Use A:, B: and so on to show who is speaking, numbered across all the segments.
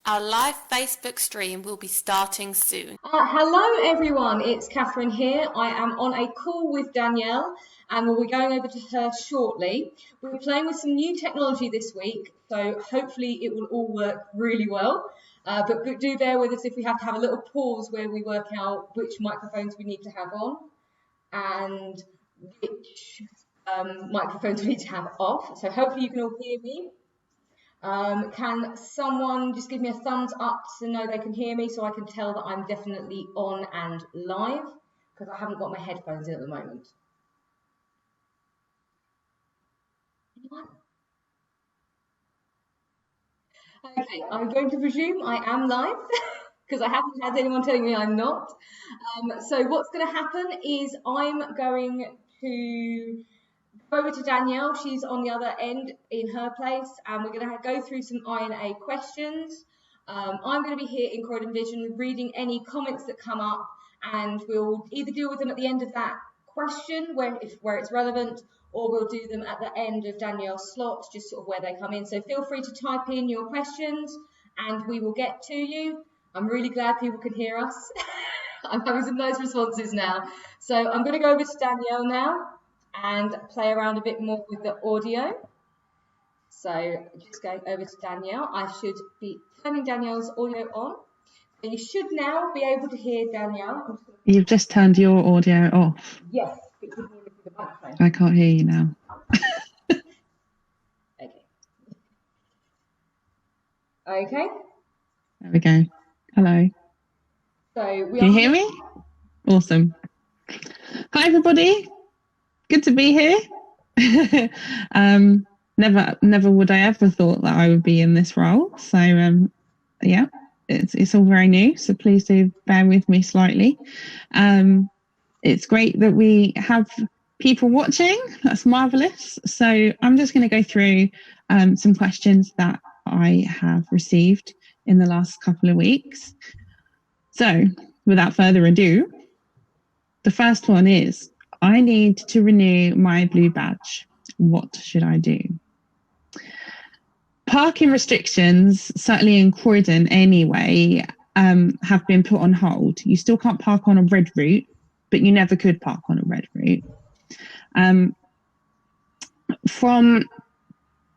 A: Our live Facebook stream will be starting soon.
B: Hello everyone, it's Catherine here. I am on a call with Danielle and we'll be going over to her shortly. We're playing with some new technology this week, so hopefully it will all work really well. But do bear with us if we have to have a little pause where we work out which microphones we need to have on and which microphones we need to have off. So hopefully you can all hear me. Can someone just give me a thumbs up to know they can hear me so I can tell that I'm definitely on and live, because I haven't got my headphones in at the moment. Anyone? Okay, I'm going to presume I am live because I haven't had anyone telling me I'm not. So what's going to happen is I'm going to over to Danielle. She's on the other end in her place, and we're going to go through some I&A questions. I'm going to be here in Croydon Vision reading any comments that come up, and we'll either deal with them at the end of that question where it's relevant, or we'll do them at the end of Danielle's slot, just sort of where they come in. So feel free to type in your questions and we will get to you. I'm really glad people can hear us. I'm having some nice responses now. So I'm going to go over to Danielle now and play around a bit more with the audio. So just going over to Danielle, I should be turning Danielle's audio on. And you should now be able to hear Danielle.
C: You've just turned your audio off.
B: Yes, it could hear me through the microphone.
C: I can't hear you now.
B: Okay.
C: There we go. Hello.
B: So
C: can you hear me? Awesome. Hi everybody. Good to be here. Never would I ever thought that I would be in this role. So yeah, it's all very new. So please do bear with me slightly. It's great that we have people watching. That's marvelous. So I'm just going to go through some questions that I have received in the last couple of weeks. So without further ado, the first one is, I need to renew my blue badge. What should I do? Parking restrictions, certainly in Croydon anyway, have been put on hold. You still can't park on a red route, but you never could park on a red route.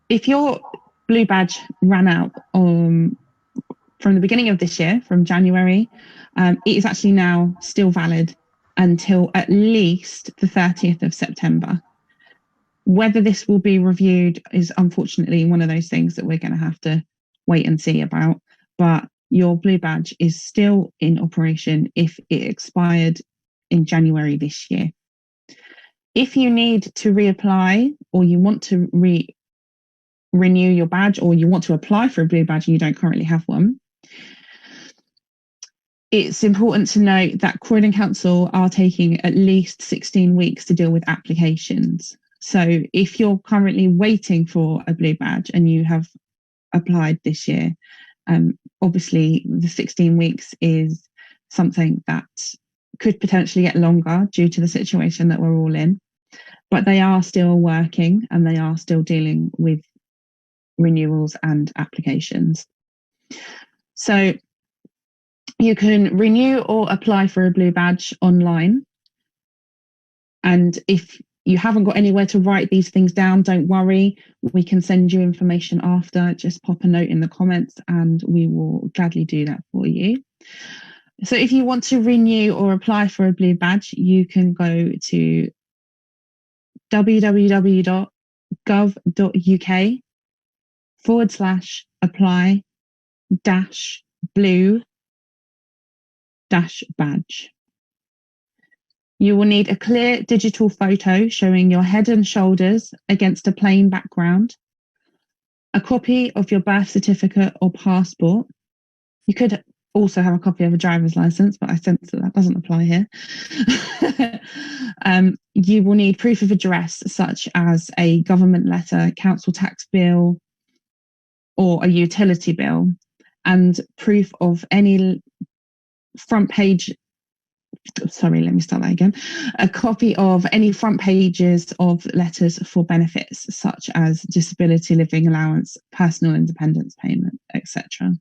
C: If your blue badge ran out from the beginning of this year, from January, it is actually now still valid until at least the 30th of September. Whether this will be reviewed is unfortunately one of those things that we're going to have to wait and see about. But your blue badge is still in operation if it expired in January this year. If you need to reapply, or you want to renew your badge, or you want to apply for a blue badge and you don't currently have one, it's important to note that Croydon Council are taking at least 16 weeks to deal with applications. So if you're currently waiting for a blue badge and you have applied this year, obviously the 16 weeks is something that could potentially get longer due to the situation that we're all in. But they are still working and they are still dealing with renewals and applications. So you can renew or apply for a blue badge online. And if you haven't got anywhere to write these things down, don't worry. We can send you information after. Just pop a note in the comments and we will gladly do that for you. So if you want to renew or apply for a blue badge, you can go to www.gov.uk/apply-blue-badge. You will need a clear digital photo showing your head and shoulders against a plain background, a copy of your birth certificate or passport. You could also have a copy of a driver's license, but I sense that doesn't apply here. You will need proof of address, such as a government letter, council tax bill, or a utility bill, and proof of any front page. Sorry, let me start that again. A copy of any front pages of letters for benefits, such as disability living allowance, personal independence payment, etc.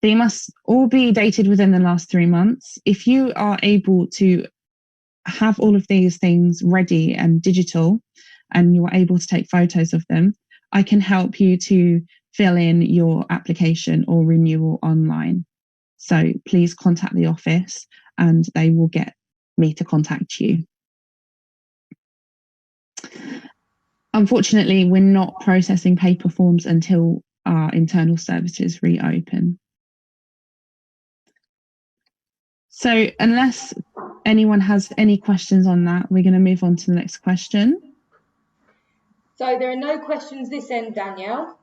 C: They must all be dated within the last 3 months. If you are able to have all of these things ready and digital, and you're able to take photos of them, I can help you to fill in your application or renewal online. So please contact the office and they will get me to contact you. Unfortunately, we're not processing paper forms until our internal services reopen. So unless anyone has any questions on that, we're going to move on to the next question.
B: So there are no questions this end, Danielle.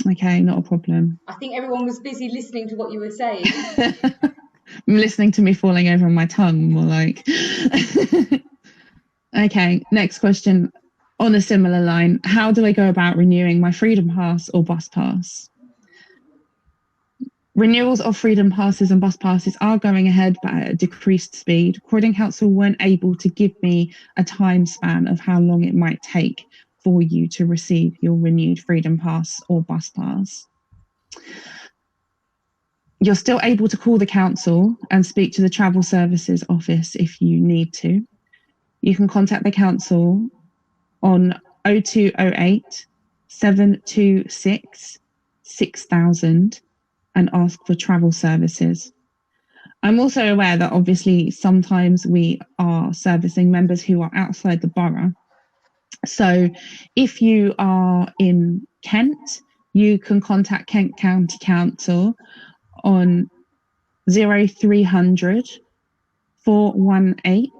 C: Okay, not a problem.
B: I think everyone was busy listening to what you were saying.
C: I'm listening to me falling over on my tongue, more like. Okay, next question on a similar line. How do I go about renewing my Freedom Pass or Bus Pass? Renewals of Freedom Passes and Bus Passes are going ahead but at a decreased speed. Croydon Council weren't able to give me a time span of how long it might take for you to receive your renewed Freedom Pass or Bus Pass. You're still able to call the council and speak to the Travel Services Office if you need to. You can contact the council on 0208 726 6000 and ask for travel services. I'm also aware that obviously sometimes we are servicing members who are outside the borough. So if you are in Kent, you can contact Kent County Council on 0300 418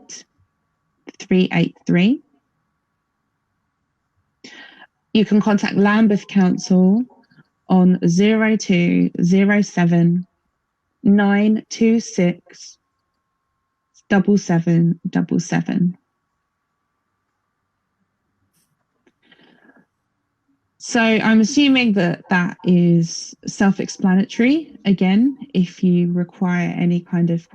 C: 383. You can contact Lambeth Council on 0207 926 7777. So I'm assuming that that is self-explanatory. Again, if you require any kind of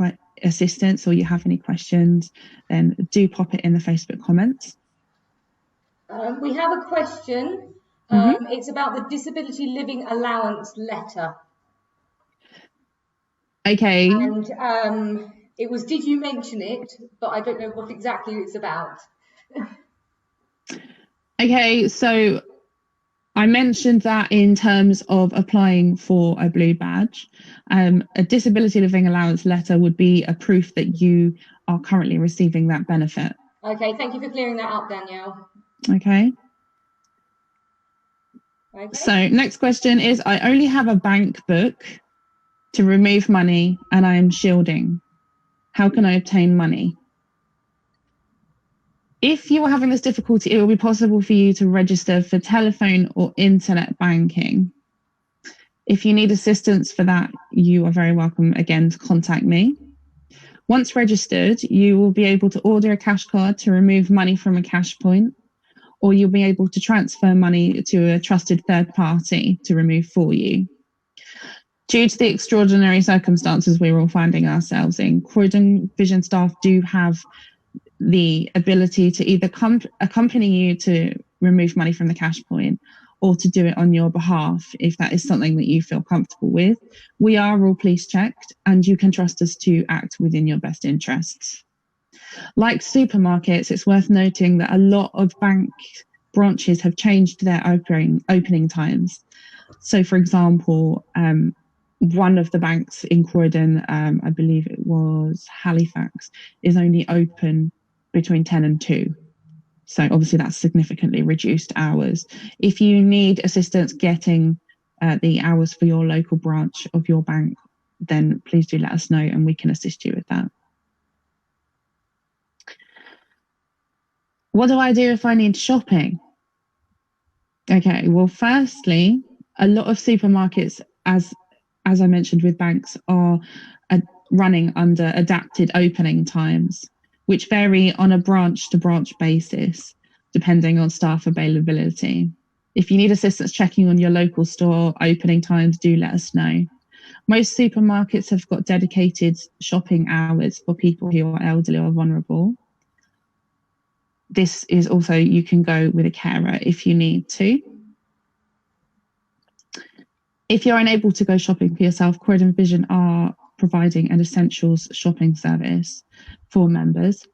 C: assistance or you have any questions, then do pop it in the Facebook comments.
B: We have a question. It's about the Disability Living Allowance letter.
C: Okay.
B: And it was, did you mention it? But I don't know what exactly it's about.
C: Okay, so I mentioned that in terms of applying for a blue badge. A disability living allowance letter would be a proof that you are currently receiving that benefit.
B: Okay, thank you for clearing that up, Danielle.
C: Okay. So next question is, I only have a bank book to remove money and I am shielding. How can I obtain money? If you are having this difficulty, it will be possible for you to register for telephone or internet banking. If you need assistance for that, you are very welcome again to contact me. Once registered, you will be able to order a cash card to remove money from a cash point, or you'll be able to transfer money to a trusted third party to remove for you. Due to the extraordinary circumstances we're all finding ourselves in, Croydon Vision staff do have the ability to either accompany you to remove money from the cash point or to do it on your behalf if that is something that you feel comfortable with. We are all police checked and you can trust us to act within your best interests. Like supermarkets, it's worth noting that a lot of bank branches have changed their opening times. So for example, one of the banks in Croydon, I believe it was Halifax, is only open between 10 and 2. So obviously that's significantly reduced hours. If you need assistance getting the hours for your local branch of your bank, then please do let us know and we can assist you with that. What do I do if I need shopping? Okay, well, firstly, a lot of supermarkets, as I mentioned with banks, are running under adapted opening times, which vary on a branch to branch basis, depending on staff availability. If you need assistance checking on your local store opening times, do let us know. Most supermarkets have got dedicated shopping hours for people who are elderly or vulnerable. This is also, you can go with a carer if you need to. If you're unable to go shopping for yourself, Croydon Vision are providing an essentials shopping service for members.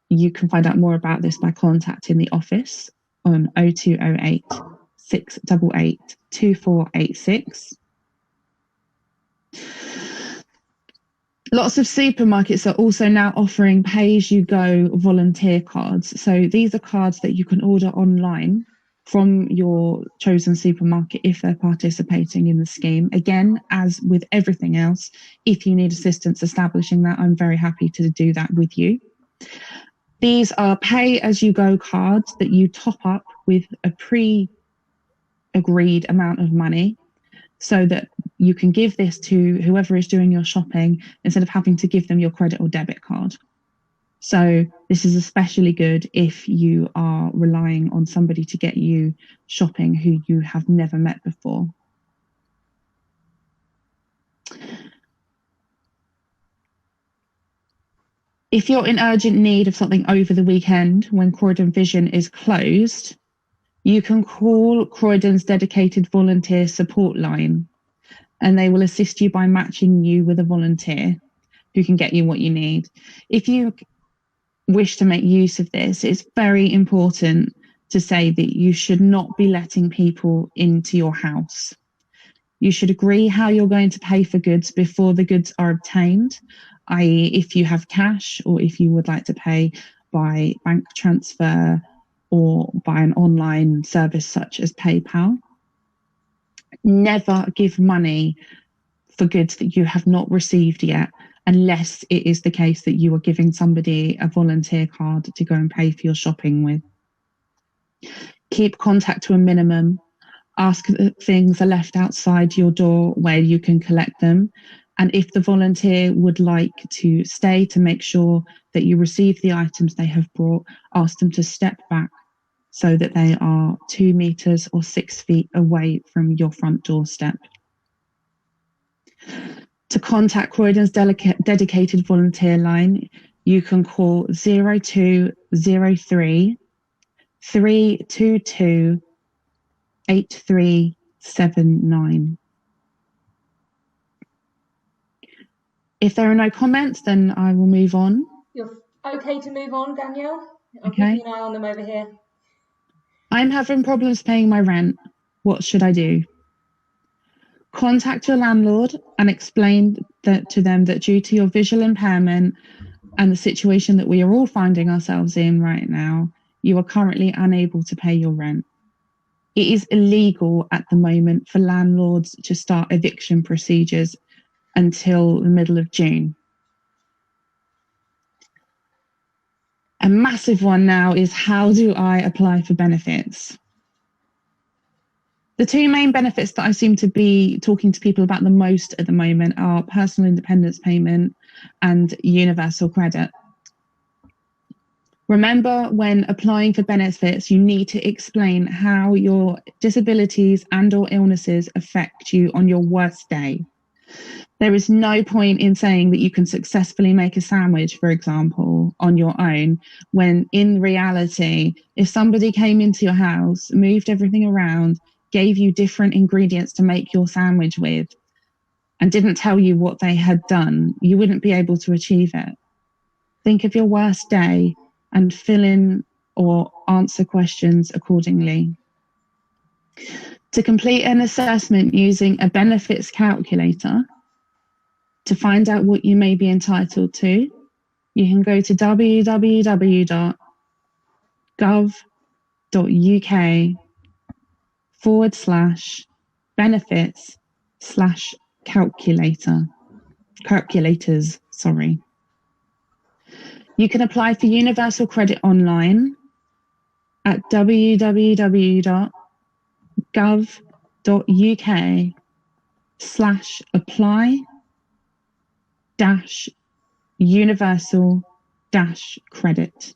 C: You can find out more about this by contacting the office on 0208 688 2486. Lots of supermarkets are also now offering pay-as-you-go volunteer cards. So these are cards that you can order online from your chosen supermarket if they're participating in the scheme. Again, as with everything else, if you need assistance establishing that, I'm very happy to do that with you. These are pay-as-you-go cards that you top up with a pre-agreed amount of money, so that you can give this to whoever is doing your shopping instead of having to give them your credit or debit card. So this is especially good if you are relying on somebody to get you shopping who you have never met before. If you're in urgent need of something over the weekend when Croydon Vision is closed, you can call Croydon's dedicated volunteer support line, and they will assist you by matching you with a volunteer who can get you what you need. If you wish to make use of this, it's very important to say that you should not be letting people into your house. You should agree how you're going to pay for goods before the goods are obtained, i.e. if you have cash or if you would like to pay by bank transfer or by an online service such as PayPal. Never give money for goods that you have not received yet, unless it is the case that you are giving somebody a volunteer card to go and pay for your shopping with. Keep contact to a minimum. Ask that things are left outside your door where you can collect them. And if the volunteer would like to stay to make sure that you receive the items they have brought, ask them to step back so that they are 2 meters or 6 feet away from your front doorstep. To contact Croydon's dedicated volunteer line, you can call 0203 322 8379. If there are no comments, then I will move on.
B: You're okay to move on, Danielle? I'm
C: Okay.
B: keeping an eye on them over here.
C: I'm having problems paying my rent. What should I do? Contact your landlord and explain to them that due to your visual impairment and the situation that we are all finding ourselves in right now, you are currently unable to pay your rent. It is illegal at the moment for landlords to start eviction procedures until the middle of June. A massive one now is, how do I apply for benefits? The two main benefits that I seem to be talking to people about the most at the moment are personal independence payment and universal credit. Remember, when applying for benefits, you need to explain how your disabilities and or illnesses affect you on your worst day. There is no point in saying that you can successfully make a sandwich, for example, on your own, when in reality, if somebody came into your house, moved everything around, gave you different ingredients to make your sandwich with, and didn't tell you what they had done, you wouldn't be able to achieve it. Think of your worst day and fill in or answer questions accordingly. To complete an assessment using a benefits calculator, to find out what you may be entitled to, you can go to www.gov.uk/benefits/calculators. You can apply for universal credit online at www.gov.uk/apply-universal-credit.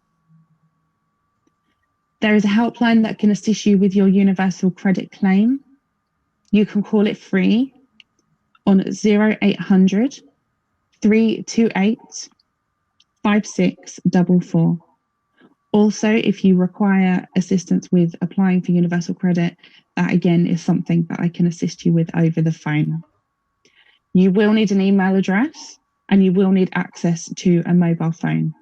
C: There is a helpline that can assist you with your universal credit claim. You can call it free on 0800 328 5644, Also, if you require assistance with applying for universal credit, that again is something that I can assist you with over the phone. You will need an email address and you will need access to a mobile phone.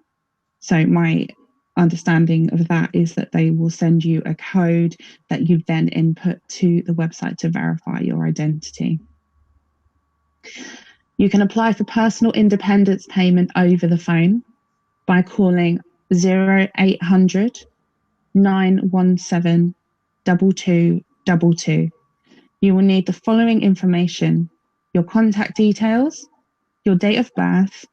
C: So my understanding of that is that they will send you a code that you then input to the website to verify your identity. You can apply for personal independence payment over the phone by calling 0800 917 2222. You will need the following information: your contact details, your date of birth,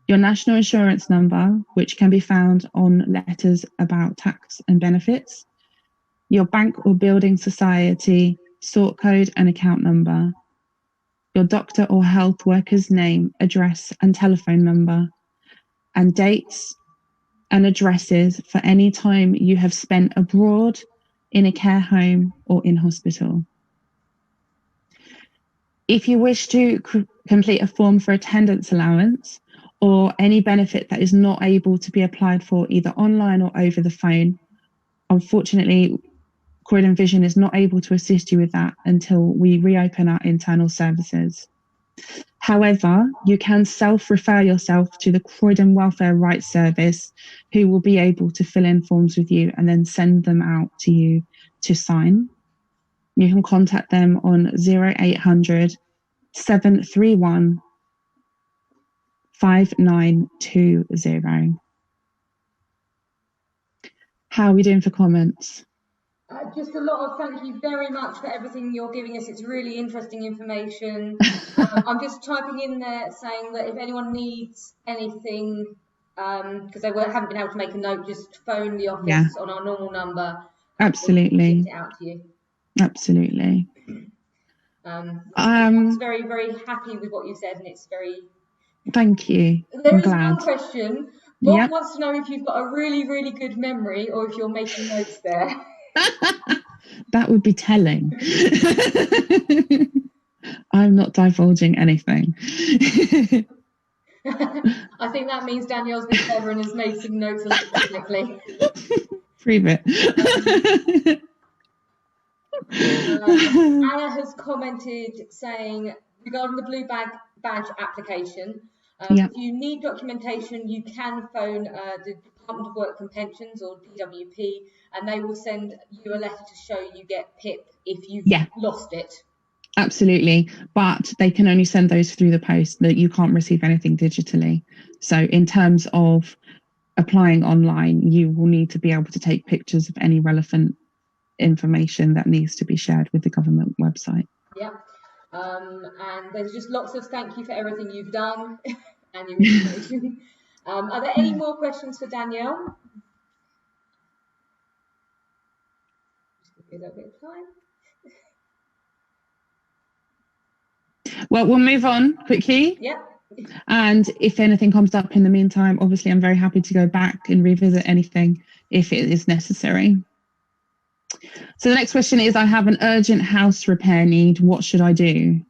C: your national insurance number, which can be found on letters about tax and benefits, your bank or building society sort code and account number, your doctor or health worker's name, address and telephone number, and dates and addresses for any time you have spent abroad, in a care home or in hospital. If you wish to complete a form for attendance allowance or any benefit that is not able to be applied for either online or over the phone, unfortunately, Croydon Vision is not able to assist you with that until we reopen our internal services. However, you can self-refer yourself to the Croydon Welfare Rights Service, who will be able to fill in forms with you and then send them out to you to sign. You can contact them on 0800 731 5920. How are we doing for comments?
B: Just a lot of thank you very much for everything you're giving us. It's really interesting information. I'm just typing in there saying that if anyone needs anything, because they haven't been able to make a note, just phone the office on our normal number.
C: Absolutely.
B: We'll it out to you.
C: Absolutely.
B: I was very, very happy with what you said, and it's very.
C: Thank you.
B: There
C: I'm
B: is
C: glad.
B: one question. Bob wants to know if you've got a really, really good memory or if you're making notes there.
C: That would be telling. I'm not divulging anything.
B: I think that means Danielle's been clever and has made some notes electronically.
C: Prove it.
B: Anna has commented saying, regarding the blue badge application, if you need documentation, you can phone the Department of Work and Pensions or DWP, and they will send you a letter to show you get PIP if you've lost it.
C: Absolutely, but they can only send those through the post. That you can't receive anything digitally. So in terms of applying online, you will need to be able to take pictures of any relevant information that needs to be shared with the government website.
B: Yep. And there's just lots of thank you for everything you've done and your information. Are there any more questions for Danielle? Just give you a little bit of time.
C: Well, we'll move on quickly.
B: Yep.
C: And if anything comes up in the meantime, obviously I'm very happy to go back and revisit anything if it is necessary. So the next question is, I have an urgent house repair need. What should I do?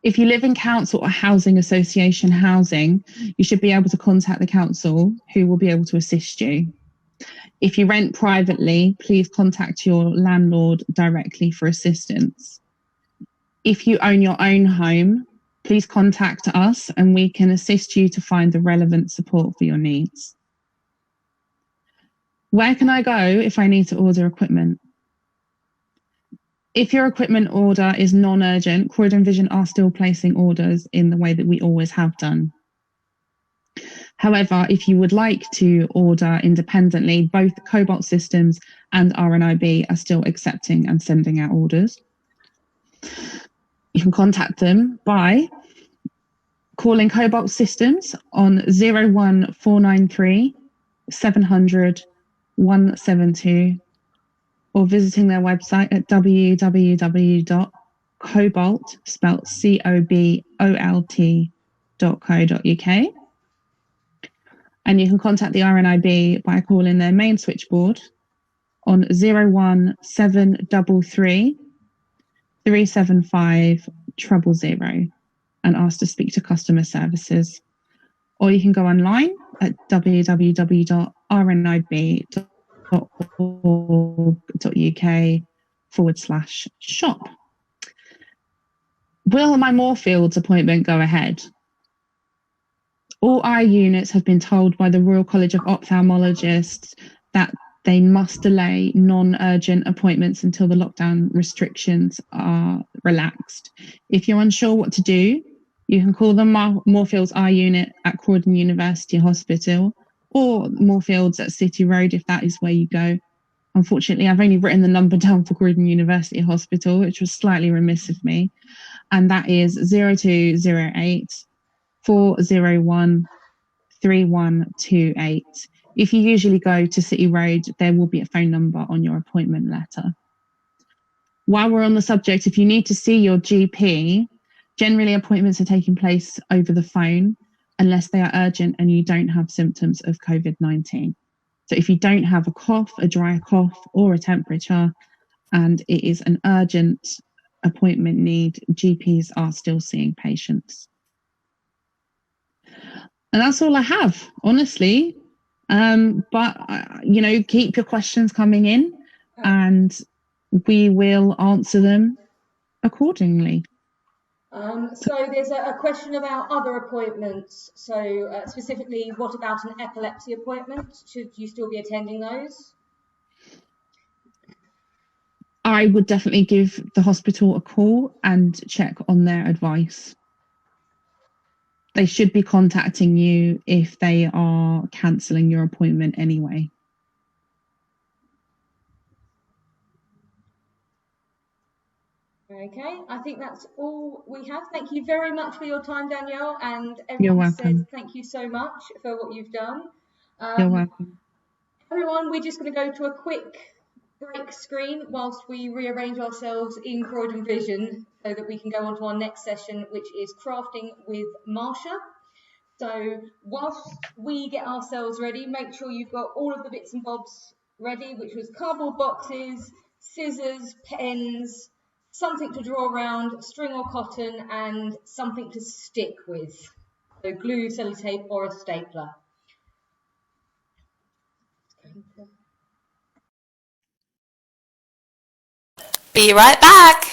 C: If you live in council or housing association housing, you should be able to contact the council, who will be able to assist you. If you rent privately, please contact your landlord directly for assistance. If you own your own home, please contact us and we can assist you to find the relevant support for your needs. Where can I go if I need to order equipment? If your equipment order is non-urgent, Croydon Vision are still placing orders in the way that we always have done. However, if you would like to order independently, both Cobalt Systems and RNIB are still accepting and sending out orders. You can contact them by calling Cobalt Systems on 01493 700 172 or visiting their website at www.cobalt, spelt COBOLT.co.uk. And you can contact the RNIB by calling their main switchboard on 01733 375 000 and ask to speak to customer services. Or you can go online at www.rnib.org.uk/shop. Will my Moorfields appointment go ahead? All eye units have been told by the Royal College of Ophthalmologists that they must delay non-urgent appointments until the lockdown restrictions are relaxed. If you're unsure what to do, you can call the Moorfields Eye Unit at Croydon University Hospital or Moorfields at City Road if that is where you go. Unfortunately, I've only written the number down for Croydon University Hospital, which was slightly remiss of me, and that is 0208 401 3128. If you usually go to City Road, there will be a phone number on your appointment letter. While we're on the subject, if you need to see your GP, generally appointments are taking place over the phone unless they are urgent and you don't have symptoms of COVID-19. So if you don't have a cough, a dry cough, or a temperature, and it is an urgent appointment need, GPs are still seeing patients. And that's all I have, honestly. But keep your questions coming in, and we will answer them accordingly.
B: So there's a question about other appointments. So specifically, what about an epilepsy appointment? Should you still be attending those?
C: I would definitely give the hospital a call and check on their advice. They should be contacting you if they are cancelling your appointment anyway.
B: Okay, I think that's all we have. Thank you very much for your time, Danielle, and
C: You're
B: everyone
C: welcome.
B: said thank you so much for what you've done.
C: You're welcome.
B: Everyone, we're just going to go to a quick break screen whilst we rearrange ourselves in Croydon Vision so that we can go on to our next session, which is crafting with Marsha. So whilst we get ourselves ready, make sure you've got all of the bits and bobs ready, which was cardboard boxes, scissors, pens, something to draw around, string or cotton, and something to stick with. So glue, sellotape, or a stapler.
A: Be right back.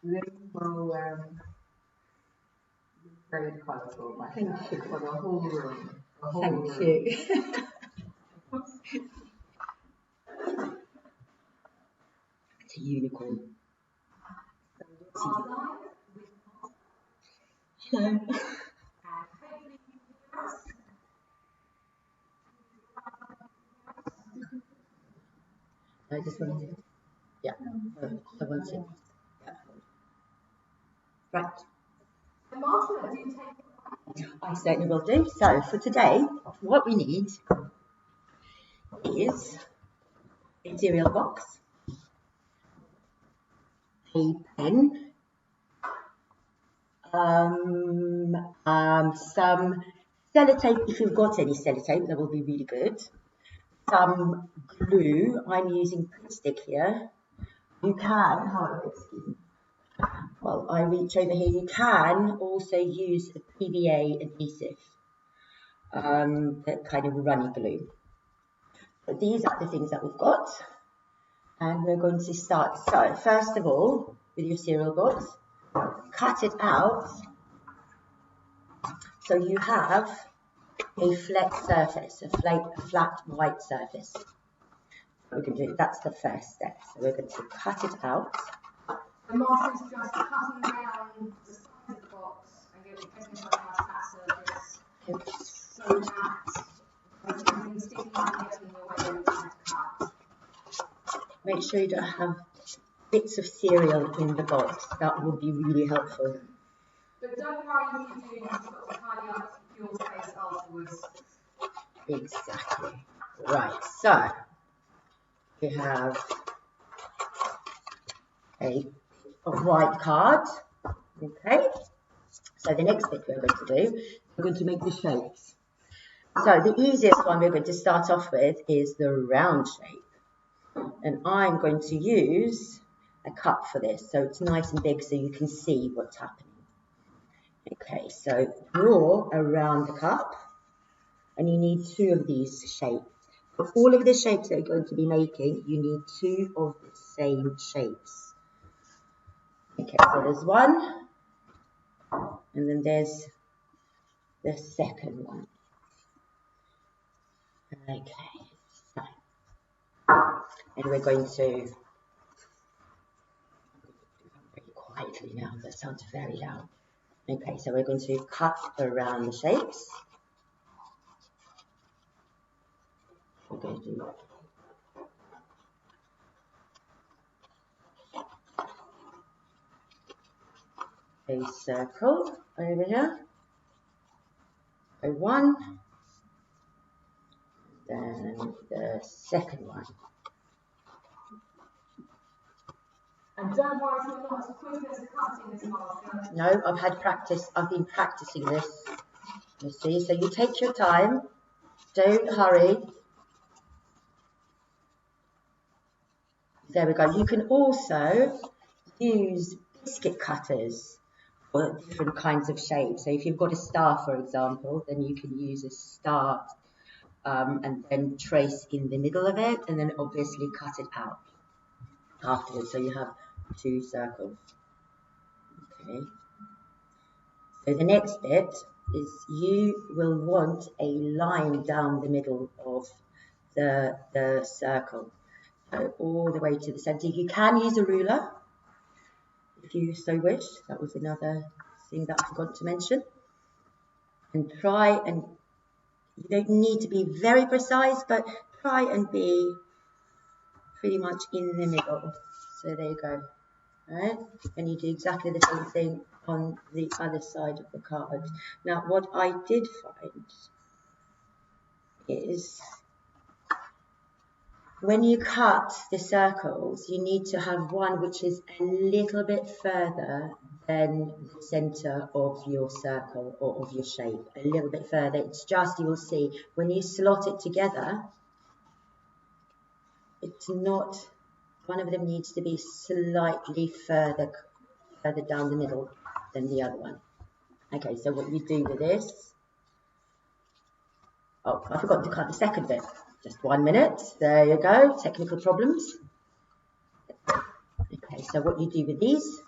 D: Rainbow, very colourful. Thank you for the whole room. Thank you. It's a unicorn. Hello. I just wanted to, yeah, I want it. Yeah. Right. I certainly will do. So for today, what we need is a cereal box, a pen, some sellotape if you've got any sellotape, that will be really good. Some glue. I'm using Quick Stick here. You can, however, excuse me, while I reach over here, you can also use a PVA adhesive, that kind of runny glue. But these are the things that we've got. And we're going to start. So first of all, with your cereal box, cut it out so you have a flat surface, a flat white surface. We're going to do, that's the first step. So we're going to cut it out.
B: The Martha's just cutting down the size of the box and getting it on a flat surface so that everything sticking out and getting in the way when it's time to cut.
D: Make sure you don't have bits of cereal in the box. That would be really helpful.
B: But don't worry if you do, you've got to tidy up your space afterwards.
D: Exactly. Right, so we have a white card. Okay, so the next bit we're going to do, we're going to make the shapes. So the easiest one we're going to start off with is the round shape. And I'm going to use a cup for this, so it's nice and big so you can see what's happening. Okay, so draw around the cup, and you need 2 of these shapes. For all of the shapes that you're going to be making, you need 2 of the same shapes. Okay, so there's one, and then there's the second one. Okay, so, and we're going to do very quietly now, that sounds very loud. Okay, so we're going to cut around the shapes. We're going to do a circle over here. So 1, then the second one.
B: And don't worry if you're not as quick as cutting this, Martha.
D: No, I've had practice. I've been practicing this. You see, so you take your time. Don't hurry. There we go. You can also use biscuit cutters for different kinds of shapes. So if you've got a star, for example, then you can use a star and then trace in the middle of it, and then obviously cut it out afterwards. So you have 2 circles. Okay. So the next bit is you will want a line down the middle of the circle. So all the way to the center. You can use a ruler if you so wish. That was another thing that I forgot to mention. And try, and you don't need to be very precise, but try and be pretty much in the middle. So there you go. Right? And you do exactly the same thing on the other side of the card. Now, what I did find is when you cut the circles, you need to have one which is a little bit further than the center of your circle or of your shape. A little bit further. It's just, you will see, when you slot it together, it's not, one of them needs to be slightly further down the middle than the other one. Okay, so what you do with this, oh, I forgot to cut the second bit. Just 1 minute. There you go. Technical problems. Okay, so what you do with these,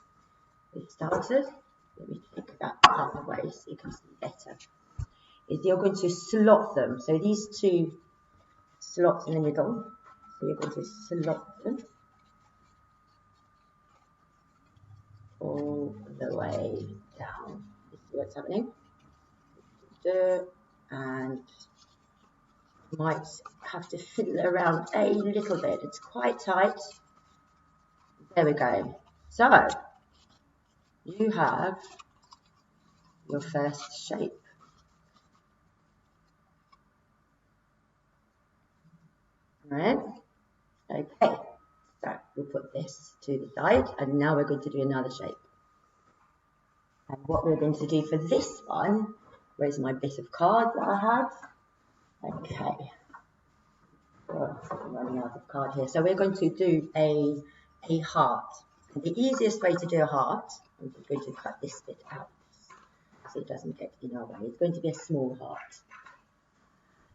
D: we started. Let me take that out of the way so you can see better. Is you're going to slot them. So these 2 slots in the middle. So you're going to slot them all the way down. You see what's happening? And might have to fiddle around a little bit. It's quite tight. There we go. So you have your first shape. All right. Okay. So we'll put this to the side, and now we're going to do another shape. And what we're going to do for this one, where's my bit of card that I had? Okay. Well, I'm running out of card here. So we're going to do a heart. And the easiest way to do a heart, I'm just going to cut this bit out so it doesn't get in our way. It's going to be a small heart.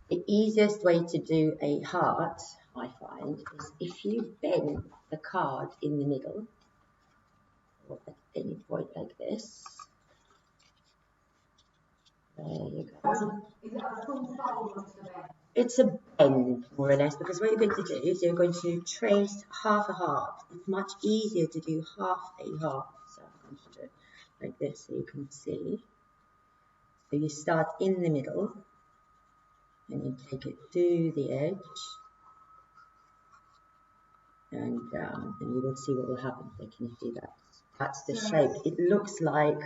D: The easiest way to do a heart, I find is if you bend the card in the middle, or at any point like this, there you go.
B: Is it a full fold or just a bend?
D: It's a bend, more or less, because what you're going to do is you're going to trace half a heart. It's much easier to do half a heart. So I'm going to do it like this so you can see. So you start in the middle and you take it to the edge and down, and you will see what will happen. So can you see that? That's the shape. It looks like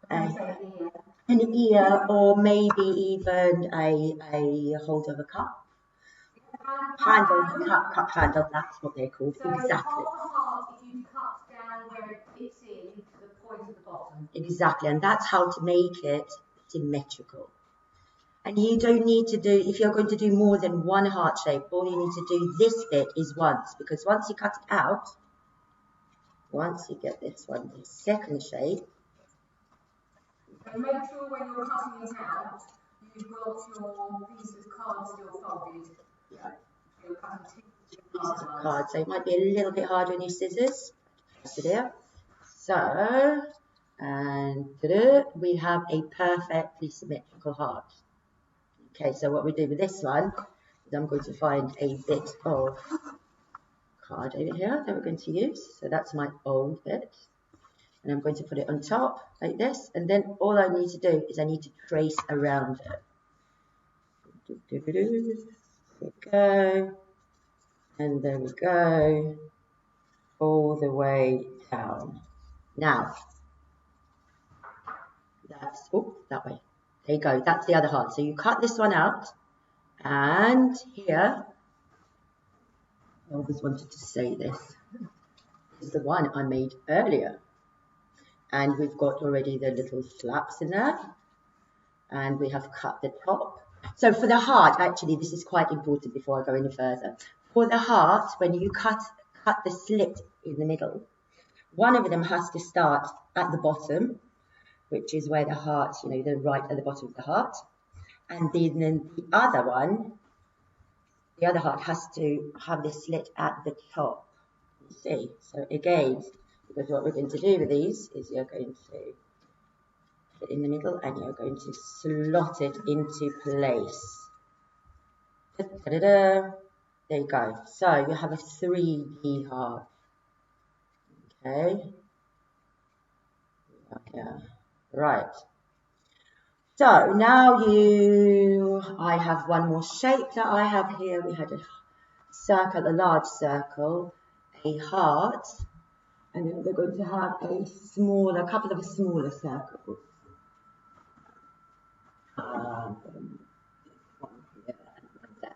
D: an ear, or maybe even a holder of a cup. Handle, cup handle, that's what they're called.
B: So
D: exactly.
B: half a heart if you cut down where it fits in to the point of the bottom.
D: Exactly, and that's how to make it symmetrical. And you don't need to do, if you're going to do more than one heart shape, all you need to do this bit is once, because once you cut it out, once you get this one, the second shape.
B: So make sure when you're cutting it out, you've got your piece of card still folded.
D: Yeah.
B: So you're cutting two
D: Pieces of card, so it might be a little bit harder on your scissors. So there. So, and we have a perfectly symmetrical heart. Okay, so what we do with this one is I'm going to find a bit of card over here that we're going to use. So that's my old bit. And I'm going to put it on top like this. And then all I need to do is I need to trace around it. There we go. And there we go. All the way down. Now, that's, oh, that way. There you go. That's the other heart. So you cut this one out. And here, I always wanted to say this, is the one I made earlier. And we've got already the little flaps in there. And we have cut the top. So for the heart, actually, this is quite important before I go any further. For the heart, when you cut the slit in the middle, one of them has to start at the bottom, which is where the heart, you know, the right at the bottom of the heart. And then the other one, the other heart has to have the slit at the top. You see? So again, because what we're going to do with these is you're going to put it in the middle and you're going to slot it into place. Da-da-da-da. There you go. So you have a 3D heart. Okay. Yeah. Right. So now I have one more shape that I have here. We had a circle, a large circle, a heart, and then we're going to have a couple of smaller circles. One here and one there.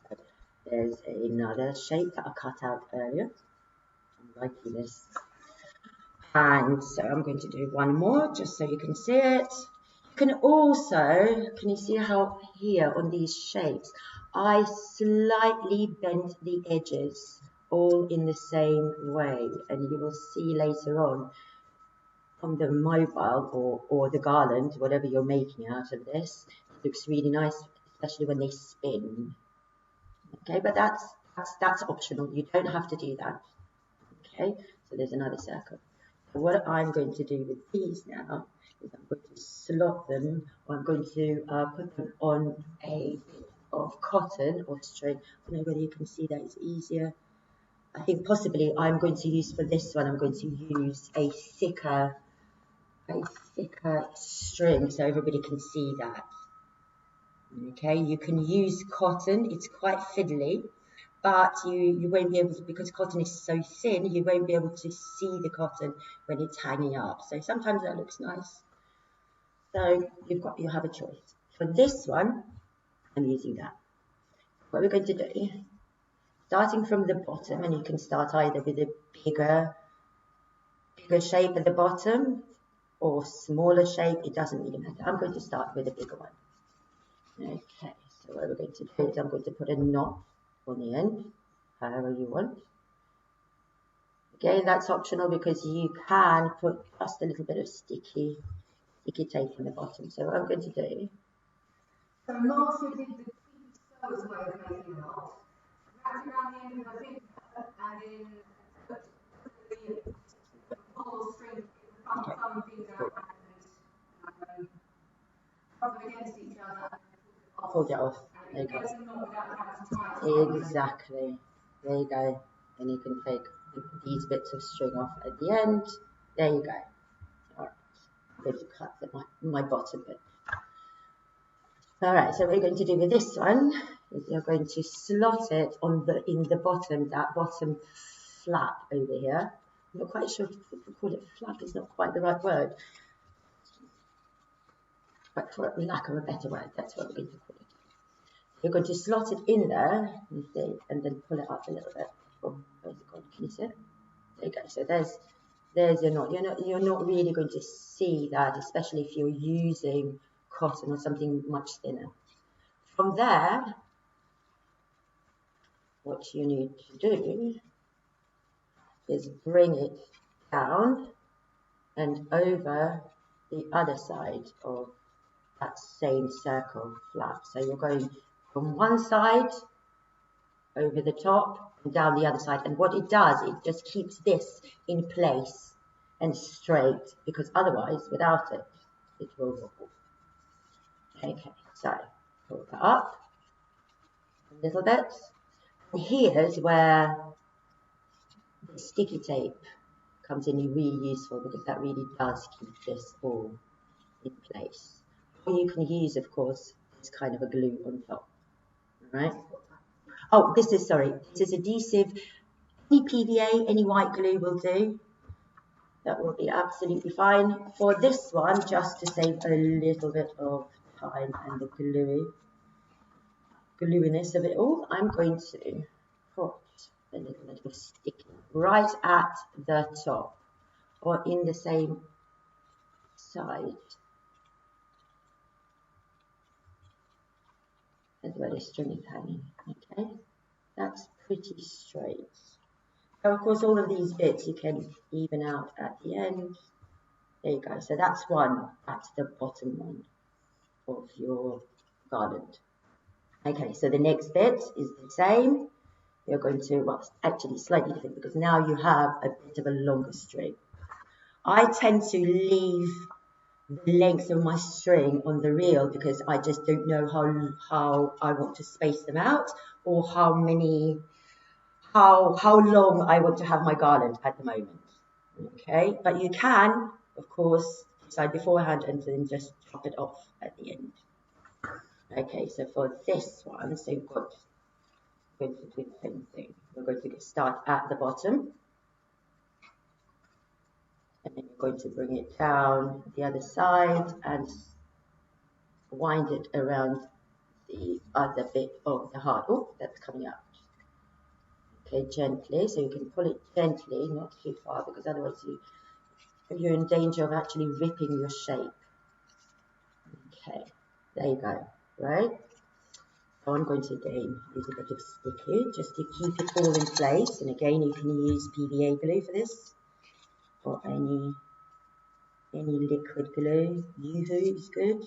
D: Okay, so there's another shape that I cut out earlier. I'm liking this. And so I'm going to do one more just so you can see it. You can also, can you see how here on these shapes, I slightly bent the edges all in the same way, and you will see later on the mobile or the garland, whatever you're making out of this, it looks really nice, especially when they spin. Okay, but that's optional. You don't have to do that. Okay, so there's another circle. So what I'm going to do with these now is I'm going to slot them, or I'm going to put them on a bit of cotton or string. I don't know whether you can see that, it's easier. I think possibly I'm going to use for this one, I'm going to use a thicker string so everybody can see that. Okay, you can use cotton, it's quite fiddly, but you won't be able to, because cotton is so thin, you won't be able to see the cotton when it's hanging up. So sometimes that looks nice. So you have a choice. For this one, I'm using that. What we're going to do, starting from the bottom, and you can start either with a bigger shape at the bottom or smaller shape, it doesn't really matter. I'm going to start with a bigger one. Okay, so what we're going to do is I'm going to put a knot on the end, however you want. Again, that's optional because you can put just a little bit of sticky tape on the bottom. So what I'm going to do.
B: So Marcia did the sewer's way of making a knot. wrap it around the end of a finger and then put the pull string thumb finger and rub them against each other.
D: Fold it off. There you go. Exactly. There you go. And you can take these bits of string off at the end. There you go. All right. I'm going to cut my bottom bit. All right. So what we're going to do with this one is you're going to slot it in the bottom, that bottom flap over here. I'm not quite sure if to call it flap is not quite the right word, but for lack of a better word, that's what we're going to call it. You're going to slot it in there and then pull it up a little bit. Oh, where's it gone? Can you see it? There you go. So there's your knot. You're not really going to see that, especially if you're using cotton or something much thinner. From there, what you need to do is bring it down and over the other side of that same circle flap. So you're going from one side over the top and down the other side, and what it does, it just keeps this in place and straight, because otherwise without it, it will wobble. Okay, so pull that up a little bit. And here's where the sticky tape comes in really useful, because that really does keep this all in place. Or you can use, of course, this kind of a glue on top. All right. Oh, this is adhesive. Any PVA, any white glue will do. That will be absolutely fine. For this one, just to save a little bit of time and the gluiness of it all, I'm going to put a little bit of sticky right at the top, or in the same side as where the string is hanging. Okay, that's pretty straight. So of course all of these bits you can even out at the end. There you go. So that's the bottom one of your garland. Okay, so the next bit is the same. You're going to, well, actually slightly different, because now you have a bit of a longer string. I tend to leave the length of my string on the reel, because I just don't know how I want to space them out, or how long I want to have my garland at the moment. Okay, but you can, of course, decide beforehand and then just chop it off at the end. Okay, so for this one, so you've got going to do the same thing. We're going to start at the bottom, and then you're going to bring it down the other side and wind it around the other bit of the heart. Oh, that's coming out. Okay, gently, so you can pull it gently, not too far, because otherwise you're in danger of actually ripping your shape. Okay, there you go, right? So I'm going to again use a bit of sticky just to keep it all in place. And again, you can use PVA glue for this, or any liquid glue. Yoo-hoo is good.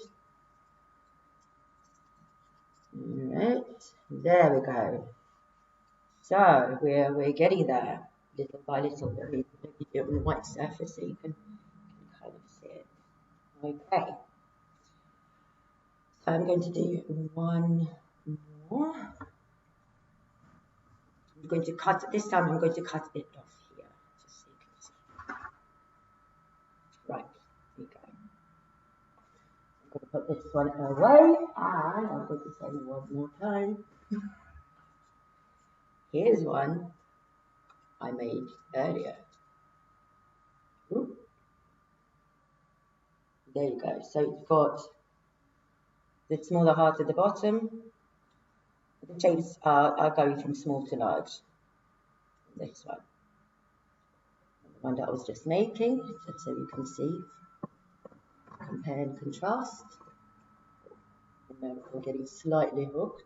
D: Alright, there we go. So we're getting there, little by little. Let me do it on the white surface so you can kind of see it. Okay. So I'm going to do one more. I'm going to cut, this time I'm going to cut it off here, just so you can see. Right, here we go. I'm going to put this one away, and I'm going to say one more time. Here's one I made earlier. Ooh. There you go. So it's got the smaller heart at the bottom. The shapes are going from small to large. This one. The one that I was just making, just so you can see. Compare and contrast. And now we're getting slightly hooked.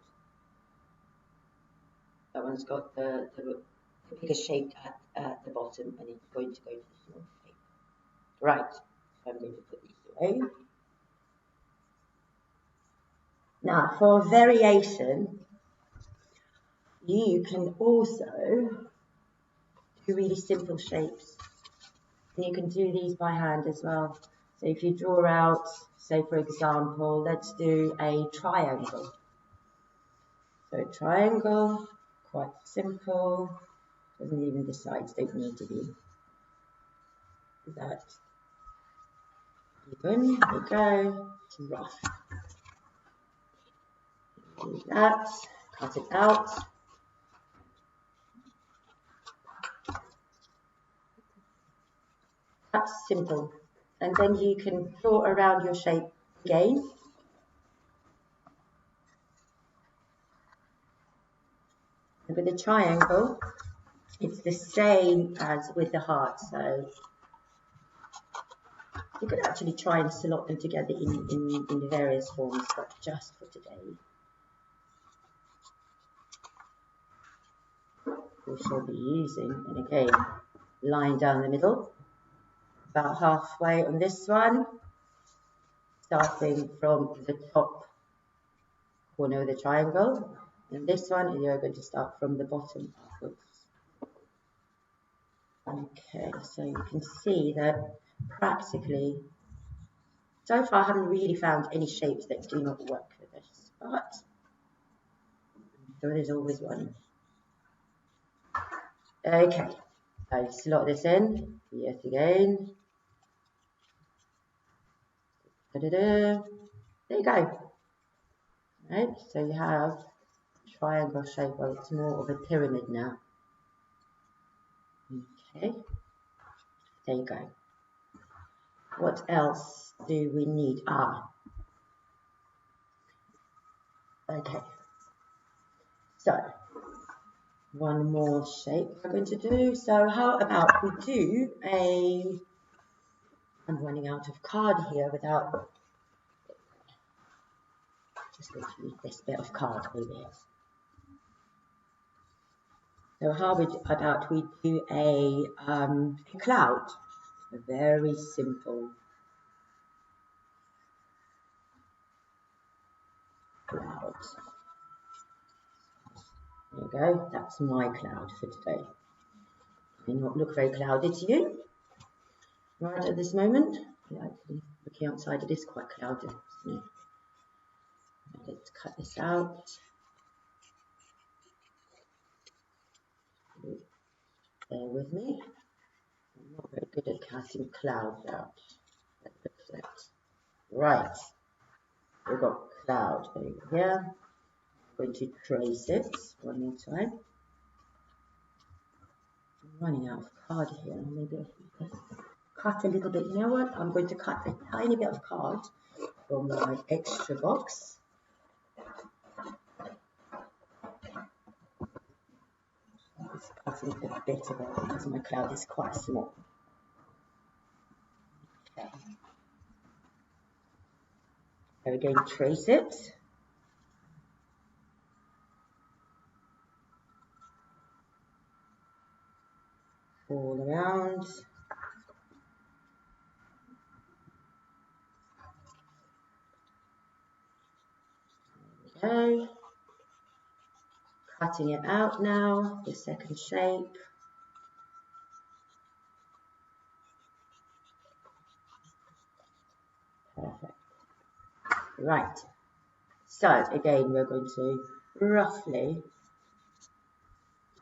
D: That one's got the bigger shape at the bottom, and it's going to go to the small shape. Right, so I'm going to put these away. Now, for variation, you can also do really simple shapes. And you can do these by hand as well. So if you draw out, say for example, let's do a triangle. So triangle, quite simple, doesn't even the sides don't need to be that even. There we go, it's rough. Do that, cut it out. That's simple. And then you can draw around your shape again. And with the triangle, it's the same as with the heart. So you could actually try and slot them together in various forms, but just for today, we shall be using, and again, line down the middle, about halfway on this one, starting from the top corner of the triangle, and this one you're going to start from the bottom upwards. Okay, so you can see that practically, so far I haven't really found any shapes that do not work for this, but there is always one. Okay, so slot this in, yet again. There you go. Right, so you have triangle shape, well it's more of a pyramid now. Okay, there you go. What else do we need? Okay, so one more shape we're going to do. So how about we do I'm running out of card here without, just going to use this bit of card over here. So how about we do a cloud, a very simple cloud. There you go, that's my cloud for today. May not look very cloudy to you right at this moment. Yeah, actually, looking outside, it is quite cloudy, isn't it? Let's cut this out. Bear with me. I'm not very good at cutting clouds out. That looks like. Right, we've got cloud over here. I'm going to trace it one more time. I'm running out of card here. Maybe I should cut a little bit. You know what? I'm going to cut a tiny bit of card from my extra box. Just cutting a bit of it because my cloud is quite small. Okay. So again, trace it. All around. Okay. Cutting it out now, the second shape. Perfect. Right. So again, we're going to roughly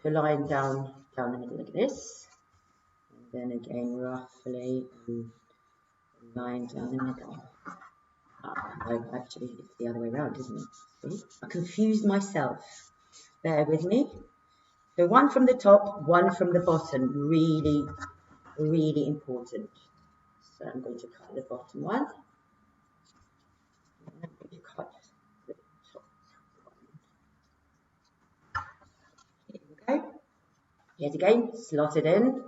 D: put a line down the middle like this. And then again, roughly a line down the middle. No, actually, it's the other way around, isn't it? See? I confused myself. Bear with me. So one from the top, one from the bottom. Really, really important. So I'm going to cut the bottom one. And I'm going to cut the top one. Here we go. Yet again, slot it in.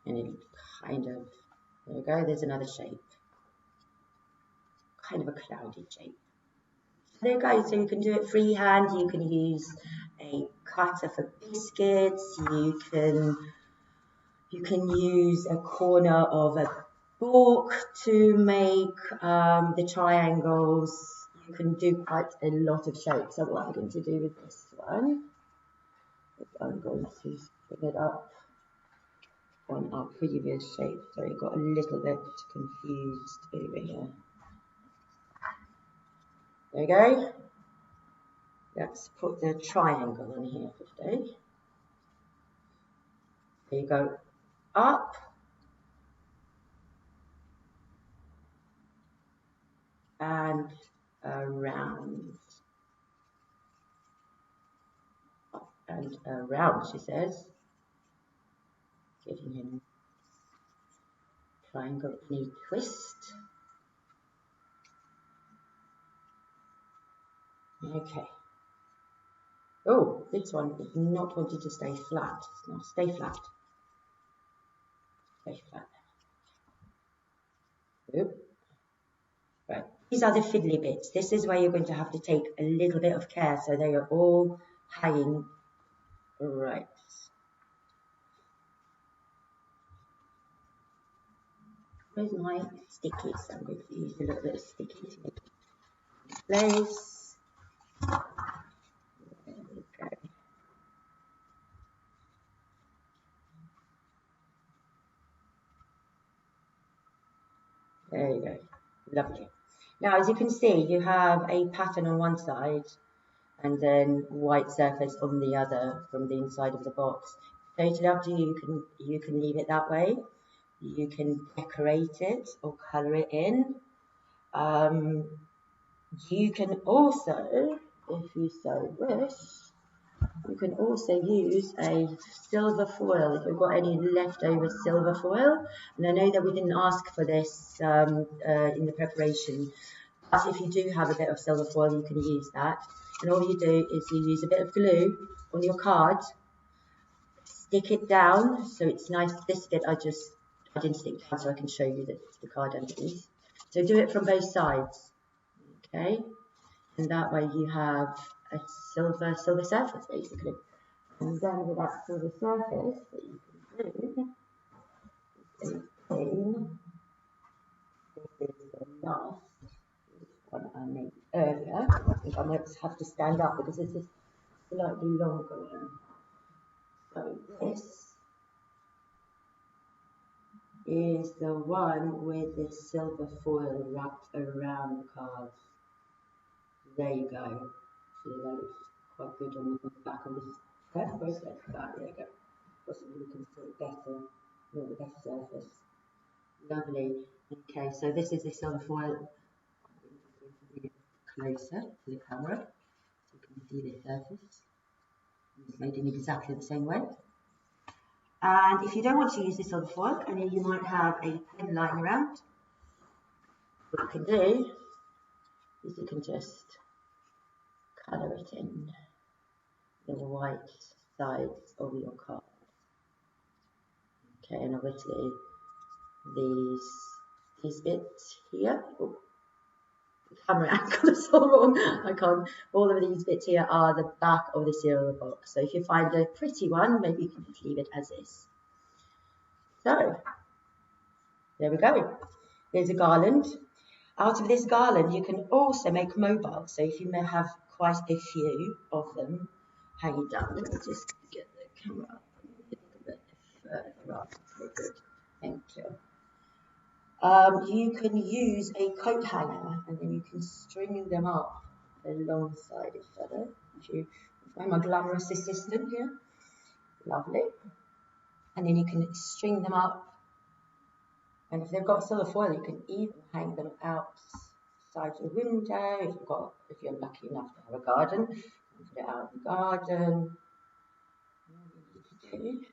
D: And it kind of, there we go, there's another shape. Kind of a cloudy shape. There you go, so you can do it freehand, you can use a cutter for biscuits, you can use a corner of a book to make the triangles, you can do quite a lot of shapes. So what I'm going to do with this one is I'm going to bring it up on our previous shape. So it got a little bit confused over here. There we go. Let's put the triangle on here for today. There you go. Up. And around. Up and around, she says. Getting him triangle knee twist. Okay. Oh, this one is not wanting to stay flat. No, stay flat. Stay flat. Oop. Right. These are the fiddly bits. This is where you're going to have to take a little bit of care so they are all hanging right. Where's my stickies? I'm going to use a little bit of sticky to make it place. There we go. There you go. Lovely. Now, as you can see, you have a pattern on one side and then white surface on the other from the inside of the box. Totally up to you. You can leave it that way. You can decorate it or colour it in. You can also, if you so wish, you can also use a silver foil if you've got any leftover silver foil. And I know that we didn't ask for this in the preparation, but if you do have a bit of silver foil, you can use that. And all you do is you use a bit of glue on your card, stick it down so it's nice. This bit I didn't stick down so I can show you the card underneath. So do it from both sides, okay? And that way you have a silver surface basically. And then with that silver surface, what you can do is clean. This is the last one I made earlier. I think I might have to stand up because this is slightly longer one. So this is the one with the silver foil wrapped around the cards. There you go. So that looks quite good on the back of this. Where's that? There you go. Possibly we can see it better, a little better surface. Lovely. Okay, so this is the silver foil. Bring it closer to the camera so you can see the surface. It's made in exactly the same way. And if you don't want to use this silver foil, and you might have a pen lying around, what you can do is you can just colour it in the white sides of your card. Okay, and obviously these bits here. Oh, the camera angle is all wrong. I can't. All of these bits here are the back of the cereal box. So if you find a pretty one, maybe you can just leave it as is. So there we go. There's a garland. Out of this garland, you can also make mobile. So if you may have quite a few of them hanging down, let me just get the camera up a little bit further up. Very good. Thank you. You can use a coat hanger and then you can string them up alongside each other. If you find my glamorous assistant here, lovely. And then you can string them up. And if they've got silver foil, you can even hang them outside the window. If you're lucky enough to have a garden, you can put it out in the garden. All you need to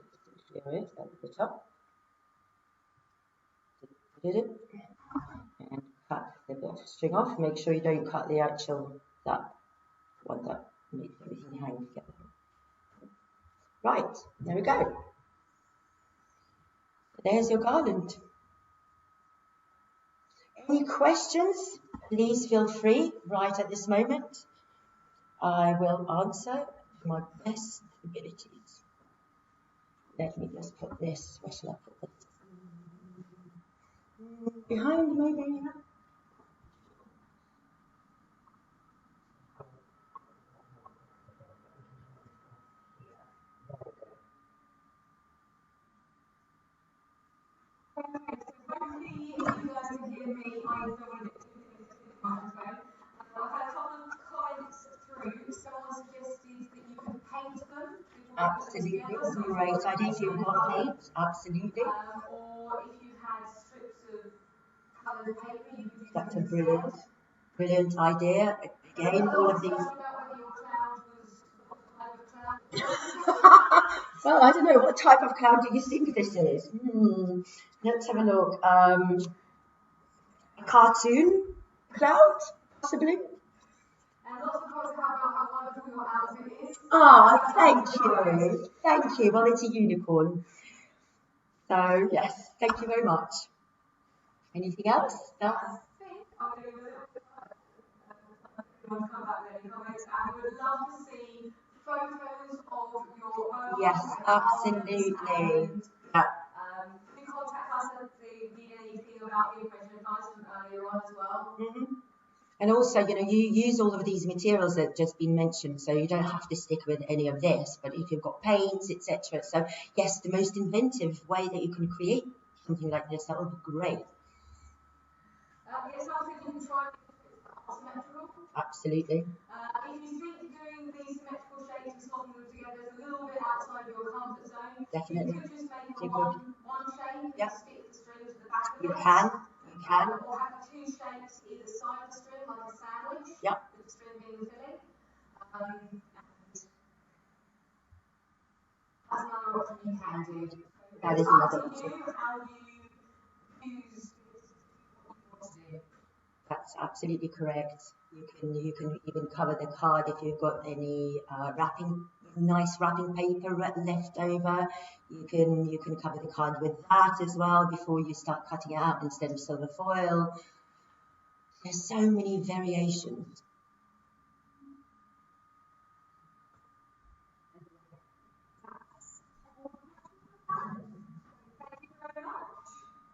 D: do is clear it at the top. Did it? And cut the bit of string off. Make sure you don't cut the actual that makes everything hang together. Right, there we go. There's your garland. Any questions? Please feel free right at this moment. I will answer to my best abilities. Let me just put this, where shall I put this? Behind maybe.
B: don't want to get too close to the microphone. I've had a couple of comments through. Someone suggested that you could paint them before you put them
D: Absolutely,
B: together. So
D: great idea. If you've got paint, absolutely.
B: or if you had strips of coloured paper, you could use
D: That's a
B: them
D: brilliant,
B: instead.
D: brilliant idea. Again, all of these.
B: About whether your cloud was what type of cloud.
D: Well, I don't know. What type of cloud do you think this is? Let's have a look. A cartoon cloud, possibly.
B: And lots of comments about how wonderful your outfit is.
D: Ah, thank you. Thank you. Well, it's a unicorn. So, yes, thank you very much. Anything else? No?
B: I think I'll do a little bit come back with any comments, and we would love to see photos of your own.
D: Yes, absolutely. Yeah.
B: Do contact us if you need anything about the information advice from earlier on as well.
D: And also, you know, you use all of these materials that have just been mentioned, so you don't have to stick with any of this, but if you've got paints, etc. So, yes, the most inventive way that you can create something like this, that would be great.
B: Yes, I think you can try symmetrical.
D: Absolutely.
B: If you think doing these symmetrical shapes and slotting them together is a little bit outside of your comfort zone,
D: Definitely.
B: you could just make one shape and stick the string to the back of
D: You
B: it.
D: can.
B: Or have two shapes either side of the string, like a sandwich,
D: Yep.
B: with the string being the filling. And that's another option you can do.
D: That is
B: It's
D: another
B: up to
D: option.
B: you how you use what you want to do.
D: That's absolutely correct. You can even cover the card if you've got any nice wrapping paper left over. You can cover the card with that as well before you start cutting it out instead of silver foil. There's so many variations.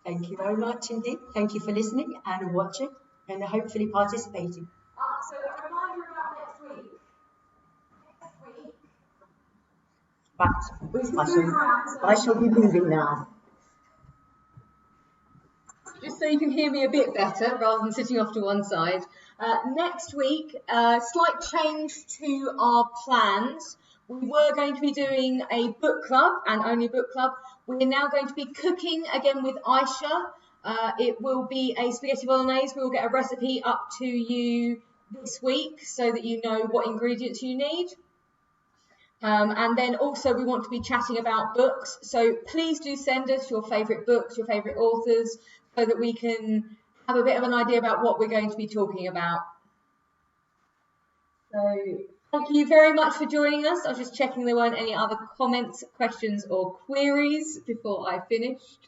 D: Thank you very much indeed. Thank you for listening and watching and hopefully participating.
B: So a reminder about next week.
D: But I shall be moving now.
B: Just so you can hear me a bit better rather than sitting off to one side. Next week, slight change to our plans. We were going to be doing a book club and only book club. We're now going to be cooking again with Aisha. It will be a spaghetti bolognese. We will get a recipe up to you this week so that you know what ingredients you need. And then also we want to be chatting about books. So please do send us your favourite books, your favourite authors, so that we can have a bit of an idea about what we're going to be talking about. So thank you very much for joining us. I was just checking there weren't any other comments, questions or queries before I finished.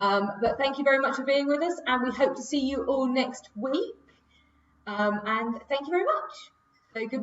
B: But thank you very much for being with us, and we hope to see you all next week. And thank you very much. So good.